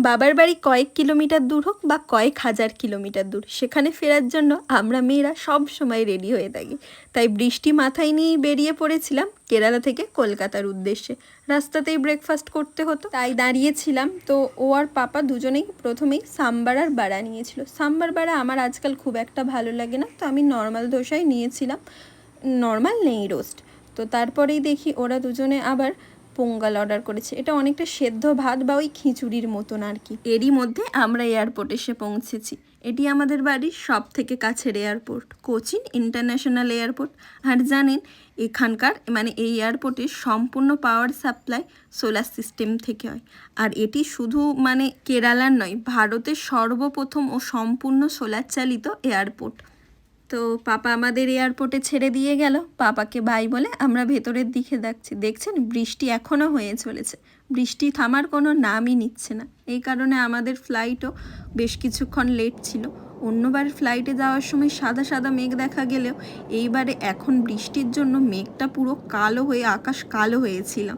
বাবার বাড়ি কয়েক কিলোমিটার দূর হোক বা কয়েক হাজার কিলোমিটার দূর, সেখানে ফেরার জন্য আমরা মেয়েরা সব সময় রেডি হয়ে থাকি। তাই বৃষ্টি মাথায় নিয়েই বেরিয়ে পড়েছিলাম কেরালা থেকে কলকাতার উদ্দেশ্যে। রাস্তাতেই ব্রেকফাস্ট করতে হতো, তাই দাঁড়িয়েছিলাম। তো ও আর পাপা দুজনেই প্রথমেই সাম্বার আর বাড়া নিয়েছিল। সাম্বার বাড়া আমার আজকাল খুব একটা ভালো লাগে না, তো আমি নর্মাল ধোসাই নিয়েছিলাম, নর্মাল নেই রোস্ট। তো তারপরেই দেখি ওরা দুজনে আবার পোঙ্গাল অর্ডার করেছে। এটা অনেকটা সেদ্ধ ভাত বা ওই খিচুড়ির মতন আর কি। এরই মধ্যে আমরা এয়ারপোর্ট এসে পৌঁছেছি। এটি আমাদের বাড়ির সব থেকে কাছের এয়ারপোর্ট, কোচিন ইন্টারন্যাশনাল এয়ারপোর্ট। আর জানেন এখানকার মানে এই এয়ারপোর্টের সম্পূর্ণ পাওয়ার সাপ্লাই সোলার সিস্টেম থেকে হয়। আর এটি শুধু মানে কেরালার নয়, ভারতের সর্বপ্রথম ও সম্পূর্ণ সোলার চালিত এয়ারপোর্ট। তো পাপা আমাদের এয়ারপোর্টে ছেড়ে দিয়ে গেল। পাপাকে বাই বলে আমরা ভেতরের দিকে দেখছেন বৃষ্টি এখনও হয়ে চলেছে, বৃষ্টি থামার কোনো নামই নিচ্ছে না। এই কারণে আমাদের ফ্লাইটও বেশ কিছুক্ষণ লেট ছিল। অন্যবার ফ্লাইটে যাওয়ার সময় সাদা সাদা মেঘ দেখা গেলেও এইবারে এখন বৃষ্টির জন্য মেঘটা পুরো কালো হয়ে আকাশ কালো হয়েছিল।